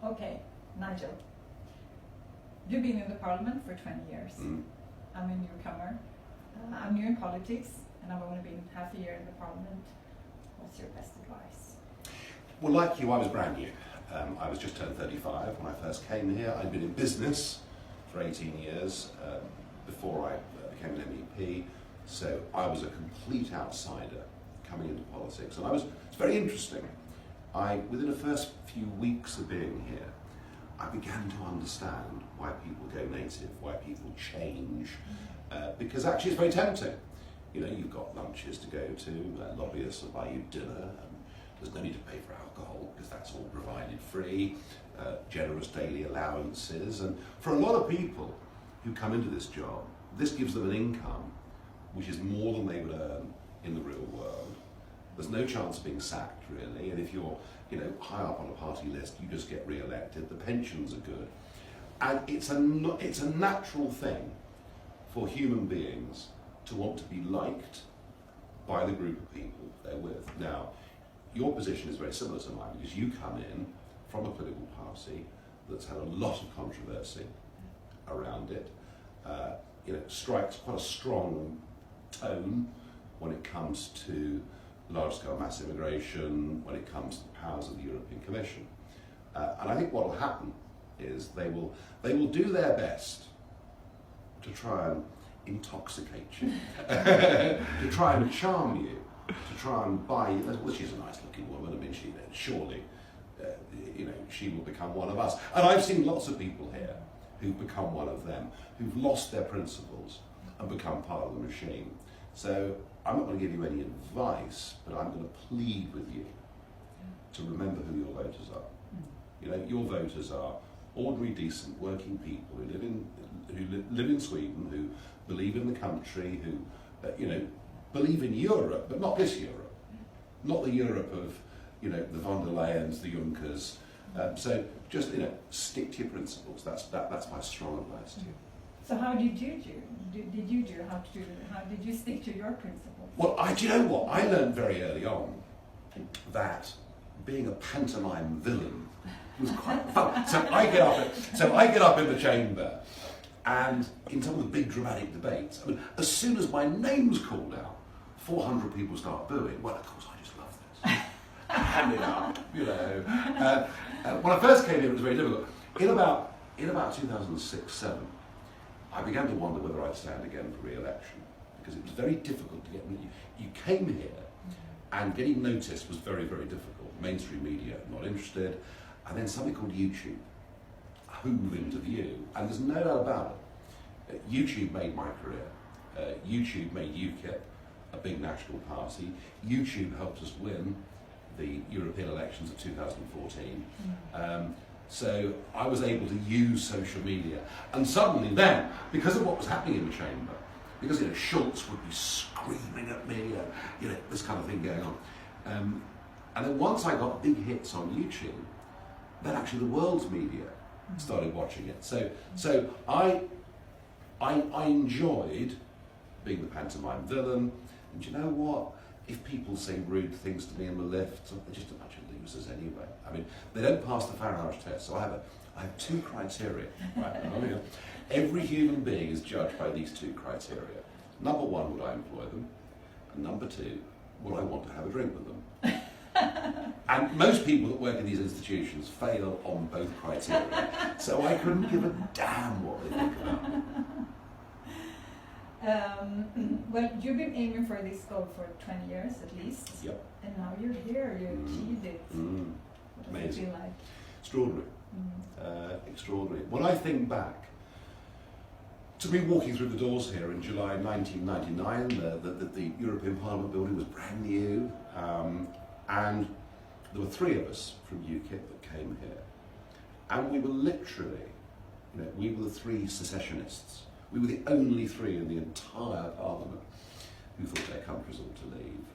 Okay, Nigel. You've been in the parliament for 20 years. I'm a newcomer. I'm new in politics, and I've only been half a year in the parliament. What's your best advice? Well, like you, I was brand new. I was just turned 35 when I first came here. I'd been in business for 18 years before I became an MEP, so I was a complete outsider coming into politics, and it's very interesting. Within the first few weeks of being here, I began to understand why people go native, why people change, because actually it's very tempting. You know, you've got lunches to go to, lobbyists will buy you dinner, and there's no need to pay for alcohol because that's all provided free, generous daily allowances, and for a lot of people who come into this job, this gives them an income which is more than they would earn in the real world. There's no chance of being sacked really, and if you're high up on a party list, you just get re-elected. The pensions are good, and it's a natural thing for human beings to want to be liked by the group of people they're with. Now, your position is very similar to mine because you come in from a political party that's had a lot of controversy around it. Strikes quite a strong tone when it comes to large-scale mass immigration, when it comes to the powers of the European Commission. And I think what will happen is they will do their best to try and intoxicate you, to try and charm you, to try and buy you. Well, she's a nice-looking woman. I mean, surely, she will become one of us. And I've seen lots of people here who've become one of them, who've lost their principles and become part of the machine. So I'm not going to give you any advice, but I'm going to plead with you to remember who your voters are. Your voters are ordinary, decent, working people who live in Sweden, who believe in the country, who believe in Europe, but not this Europe, not the Europe of the von der Leyens, the Junckers. So just stick to your principles. That's my strong advice to you. So how did you do? How did you stick to your principles? Well, do you know what? I learned very early on that being a pantomime villain was quite fun. So I get up in the chamber, and in some of the big dramatic debates, I mean, as soon as my name's called out, 400 people start booing. Well, of course, I just love this. Hand it up, when I first came here, it was very difficult. In about 2006-07. I began to wonder whether I'd stand again for re-election because it was very difficult to get. You came here, and getting noticed was very, very difficult. Mainstream media not interested, and then something called YouTube hove into view, and there's no doubt about it. YouTube made my career. YouTube made UKIP a big national party. YouTube helped us win the European elections of 2014. So I was able to use social media, and suddenly then, because of what was happening in the chamber, because Schultz would be screaming at me, and this kind of thing going on, and then once I got big hits on YouTube, then actually the world's media started watching it. So I enjoyed being the pantomime villain, and you know what? If people say rude things to me in the lift, they're just a bunch of losers anyway. I mean, they don't pass the Farage test, so I have two criteria. Right? Every human being is judged by these two criteria. Number one, would I employ them? And number two, would I want to have a drink with them? And most people that work in these institutions fail on both criteria, so I couldn't give a damn what they think about me. Well, you've been aiming for this goal for 20 years at least. Yep. And now you're here, you achieved it. What does Amazing. it feel like? Extraordinary. Extraordinary. When I think back to me walking through the doors here in July 1999, the European Parliament building was brand new, and there were three of us from UKIP that came here, and we were literally, we were the three secessionists. We were the only three in the entire Parliament who thought their countries ought to leave.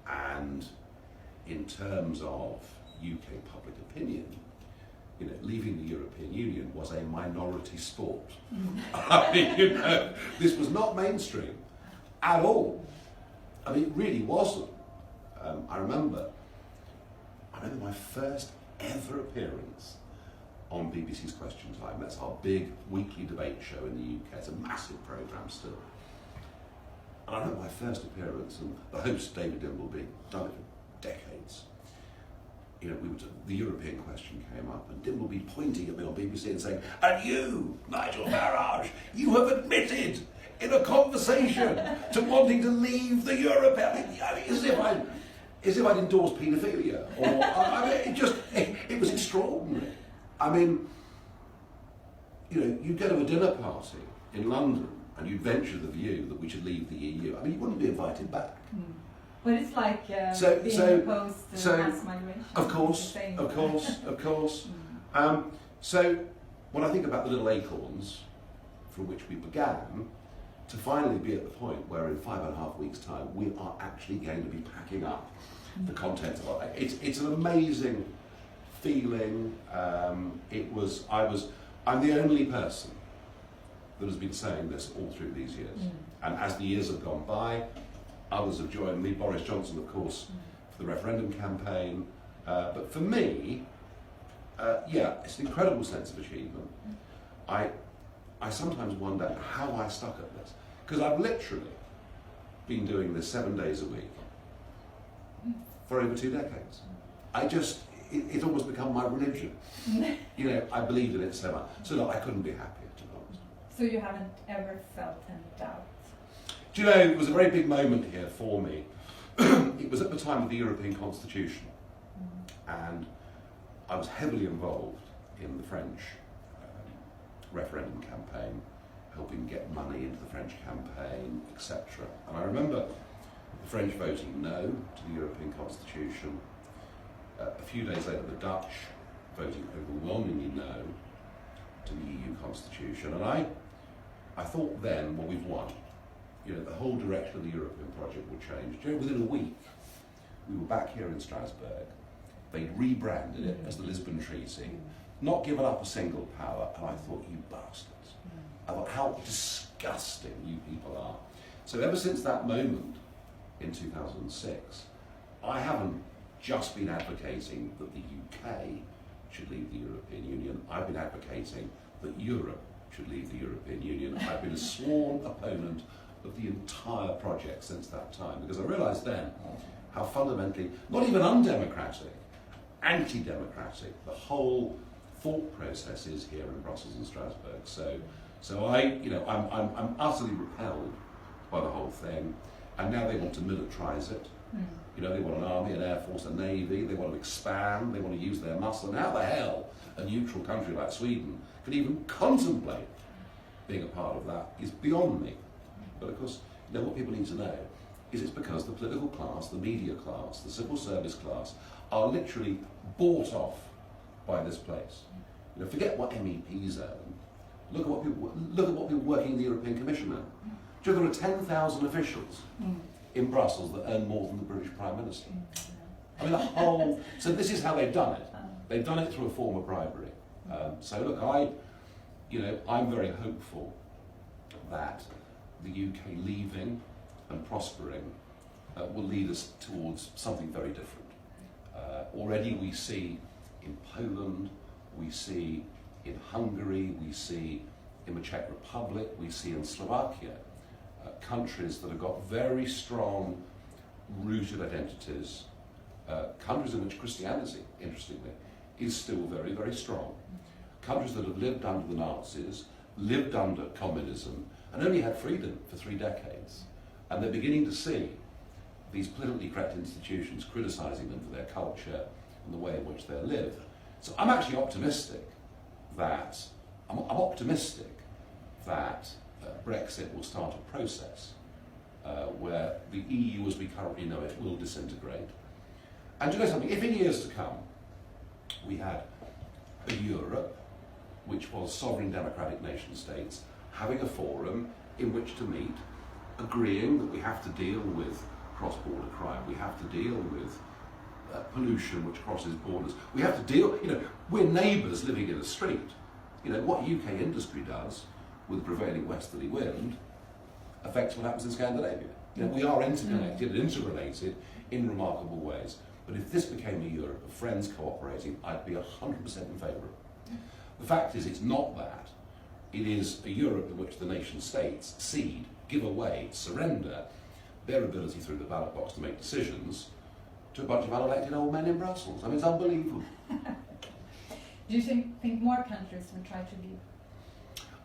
And in terms of UK public opinion, leaving the European Union was a minority sport. I mean, this was not mainstream at all. I mean, it really wasn't. I remember my first ever appearance on BBC's Question Time. That's our big weekly debate show in the UK. It's a massive programme still. And I remember my first appearance, and the host, David Dimbleby, done it for decades. You know, the European question came up, and Dimbleby pointing at me on BBC and saying, "And you, Nigel Farage, you have admitted in a conversation to wanting to leave the European." I mean, as if I'd endorsed paedophilia, or I mean, it was extraordinary. I mean, you know, you go to a dinner party in London, and you'd venture the view that we should leave the EU. I mean, you wouldn't be invited back. But it's like being opposed to mass migration. Of course. So when I think about the little acorns from which we began, to finally be at the point where in 5.5 weeks' time we are actually going to be packing up the content of our life. It's an amazing feeling. I'm the only person that has been saying this all through these years. And as the years have gone by, others have joined me. Boris Johnson, of course, for the referendum campaign. But for me, it's an incredible sense of achievement. I sometimes wonder how I stuck at this. Because I've literally been doing this 7 days a week for over 2 decades. It's almost become my religion. You know, I believed in it so much. So look, I couldn't be happier, to be honest. So you haven't ever felt any doubt? Do you know, it was a very big moment here for me. It was at the time of the European Constitution, and I was heavily involved in the French referendum campaign, helping get money into the French campaign, etc. And I remember the French voting no to the European Constitution. A few days later, the Dutch voting overwhelmingly no to the EU Constitution. And I thought then, well, we've won. You know, the whole direction of the European project will change. You know, within a week, we were back here in Strasbourg. They'd rebranded it as the Lisbon Treaty, not given up a single power, and I thought, you bastards. I thought, how disgusting you people are. So ever since that moment in 2006, I haven't just been advocating that the UK should leave the European Union. I've been advocating that Europe should leave the European Union. I've been a sworn opponent of the entire project since that time, because I realised then how fundamentally, not even undemocratic, anti-democratic, the whole thought process is here in Brussels and Strasbourg. So I'm utterly repelled by the whole thing, and now they want to militarise it. You know, they want an army, an air force, a navy. They want to expand. They want to use their muscle. And how the hell a neutral country like Sweden could even contemplate being a part of that is beyond me. But of course, you know, what people need to know is it's because the political class, the media class, the civil service class are literally bought off by this place. You know, forget what MEPs earn. Look at what people working in the European Commission earn. Do you know, there are 10,000 officials in Brussels that earn more than the British Prime Minister. I mean, so this is how they've done it. They've done it through a form of bribery. So look, I'm very hopeful that the UK leaving and prospering will lead us towards something very different. Already we see in Poland, we see in Hungary, we see in the Czech Republic, we see in Slovakia, countries that have got very strong rooted identities, countries in which Christianity, interestingly, is still very, very strong. Countries that have lived under the Nazis, lived under communism, and only had freedom for 3 decades. And they're beginning to see these politically correct institutions criticising them for their culture and the way in which they live. So I'm actually optimistic that, Brexit will start a process where the EU as we currently know it will disintegrate. And do you know something? If in years to come we had a Europe which was sovereign democratic nation states having a forum in which to meet, agreeing that we have to deal with cross-border crime, we have to deal with pollution which crosses borders, we have to deal, we're neighbours living in a street. What UK industry does with prevailing westerly wind affects what happens in Scandinavia. We are interconnected and interrelated in remarkable ways. But if this became a Europe of friends cooperating, I'd be 100% in favour of it. The fact is, it's not that. It is a Europe in which the nation states cede, give away, surrender their ability through the ballot box to make decisions to a bunch of unelected old men in Brussels. I mean, it's unbelievable. Do you think more countries will try to leave?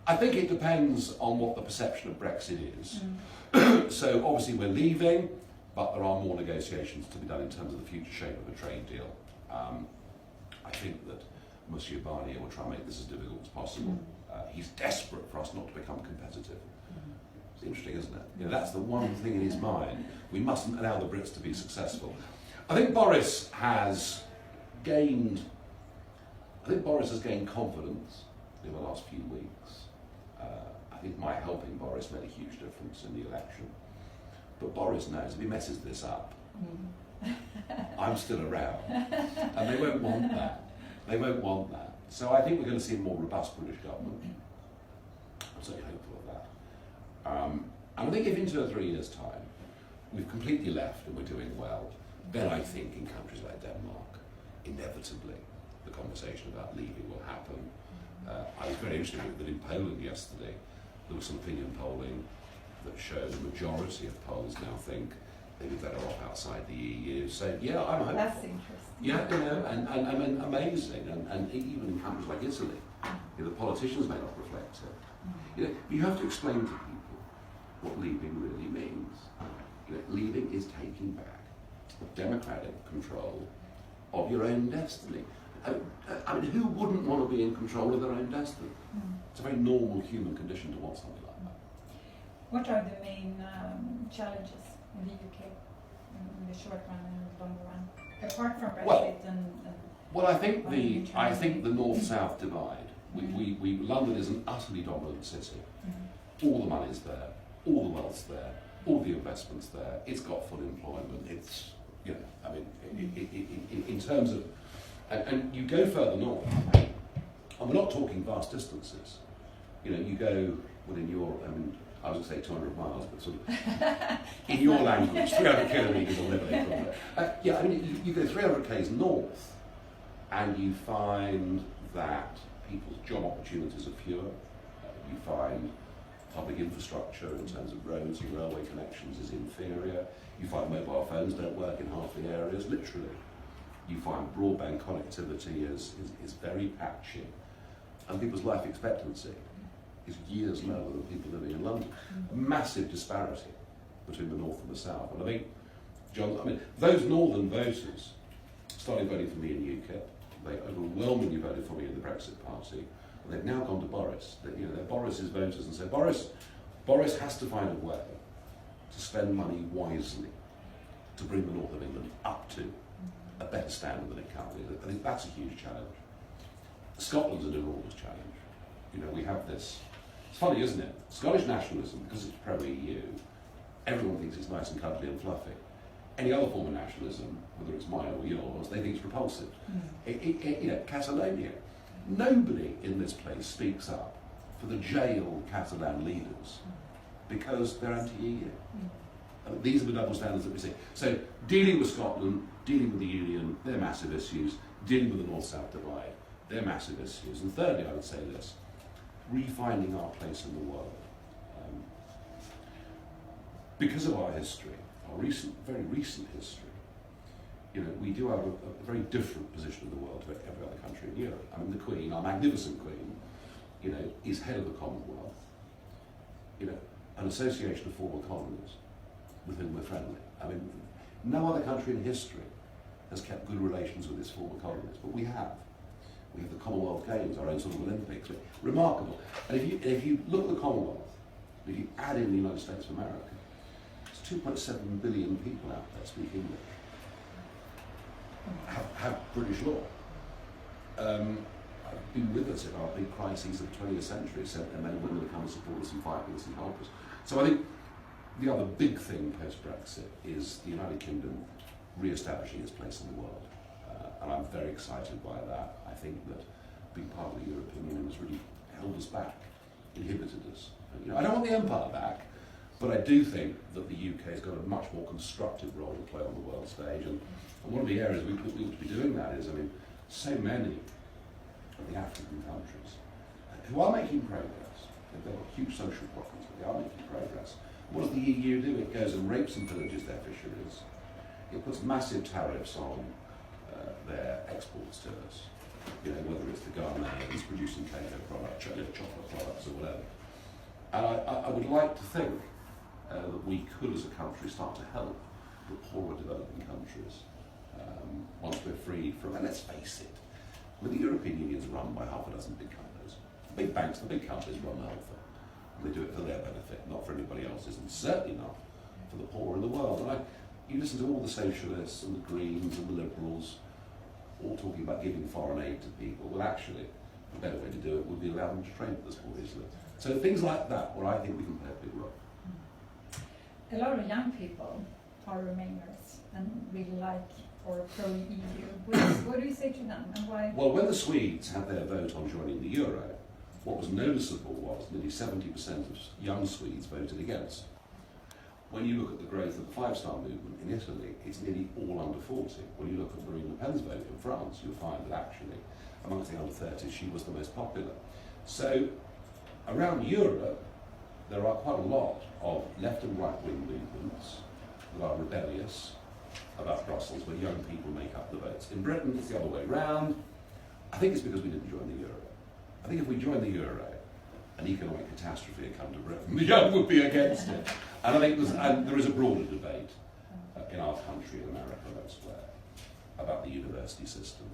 I think it depends on what the perception of Brexit is. So obviously we're leaving, but there are more negotiations to be done in terms of the future shape of a trade deal. I think that Monsieur Barnier will try and make this as difficult as possible. He's desperate for us not to become competitive. It's interesting, isn't it? You know, that's the one thing in his mind. We mustn't allow the Brits to be successful. I think Boris has gained confidence in the last few weeks. I think my helping Boris made a huge difference in the election. But Boris knows if he messes this up, I'm still around. And they won't want that. They won't want that. So I think we're going to see a more robust British government. I'm certainly hopeful of that. And I think if in 2 or 3 years' time we've completely left and we're doing well, then I think in countries like Denmark, inevitably the conversation about leaving will happen. I was very interested that in Poland yesterday there was some opinion polling that showed the majority of Poles now think they'd be better off outside the EU. So yeah, I'm hopeful. That's interesting. Yeah, you know, and amazing, and even in countries like Italy, you know, the politicians may not reflect it. You know, you have to explain to people what leaving really means. You know, leaving is taking back democratic control of your own destiny. I mean, who wouldn't want to be in control of their own destiny? It's a very normal human condition to want something like that. What are the main challenges in the UK in the short run and the long run, apart from Brexit Well, I think the north-south divide. London is an utterly dominant city. All the money's there, all the wealth's there, all the investment's there. It's got full employment. It's, you know, I mean, in terms of, and you go further north, and we're not talking vast distances. You know, you go within your, I mean, I was going to say 200 miles, but sort of in your language, 300 kilometres or whatever. Yeah, I mean, you go 300 k's north, and you find that people's job opportunities are fewer. You find public infrastructure in terms of roads and railway connections is inferior. You find mobile phones don't work in half the areas, literally. You find broadband connectivity is very patchy. And people's life expectancy is years lower than people living in London. A massive disparity between the north and the south. And I think, those northern voters started voting for me in UKIP. They overwhelmingly voted for me in the Brexit party. And they've now gone to Boris. They're Boris's voters and say, Boris has to find a way to spend money wisely to bring the north of England up to a better standard than it currently is. I think that's a huge challenge. Scotland's an enormous challenge. You know, we have this. It's funny, isn't it? Scottish nationalism, because it's pro-EU, everyone thinks it's nice and cuddly and fluffy. Any other form of nationalism, whether it's mine or yours, they think it's repulsive. You know, Catalonia. Nobody in this place speaks up for the jailed Catalan leaders because they're anti-EU. These are the double standards that we see. So dealing with Scotland, dealing with the Union, they're massive issues. Dealing with the North-South divide, they're massive issues. And thirdly, I would say this, refinding our place in the world. Because of our history, our very recent history, you know, we do have a very different position in the world to every other country in Europe. I mean, the Queen, our magnificent Queen, you know, is head of the Commonwealth, you know, an association of former colonies with whom we're friendly. I mean, no other country in history has kept good relations with its former colonies, but we have. We have the Commonwealth Games, our own sort of Olympics. Remarkable. And if you look at the Commonwealth, if you add in the United States of America, it's 2.7 billion people out there speak English, have British law. I've been with us in our big crises of the 20th century, sent men and women to come and support us and fight with us and help us. So I think the other big thing post-Brexit is the United Kingdom re-establishing its place in the world. And I'm very excited by that. I think that being part of the European Union has really held us back, inhibited us. You know, I don't want the empire back, But I do think that the UK has got a much more constructive role to play on the world stage, and one of the areas we ought to be doing that is, I mean, so many of the African countries who are making progress, they've got huge social problems, but they are making progress. What does the EU do? It goes and rapes and pillages their fisheries. It puts massive tariffs on their exports to us. You know, whether it's the Ghanaians producing cocoa products, chocolate products, or whatever. And I would like to think that we could, as a country, start to help the poorer developing countries once we're freed from, and let's face it, the European Union is run by half a dozen big companies. The big banks, the big companies run the whole thing. And they do it for their benefit, not for anybody else's, and certainly not for the poor in the world. And you listen to all the socialists and the Greens and the Liberals all talking about giving foreign aid to people. Well, actually, a better way to do it would be allow them to train this more easily. So things like that, where I think we can play a big role. A lot of young people are Remainers and really like or pro-EU. What do you say to them, and why? Well, when the Swedes had their vote on joining the euro, what was noticeable was nearly 70% of young Swedes voted against. When you look at the growth of the Five-Star movement in Italy, it's nearly all under 40. When you look at Marine Le Pen's vote in France, you'll find that actually, amongst the under 30s, she was the most popular. So, around Europe, there are quite a lot of left and right wing movements that are rebellious about Brussels, where young people make up the votes. In Britain, it's the other way round. I think it's because we didn't join the euro. I think if we joined the euro, an economic catastrophe had come to Britain, the young would be against it. And I think there is a broader debate in our country, in America and elsewhere, about the university system.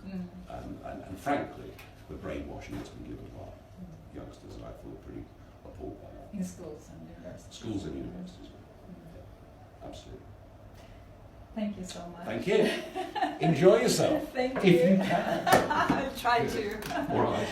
And frankly, the brainwashing that's been given by youngsters, and I feel pretty appalled by that. In schools and universities. Schools and universities. Yeah, absolutely. Thank you so much. Thank you. Enjoy yourself. Thank if you. you can. I'll try to. All right.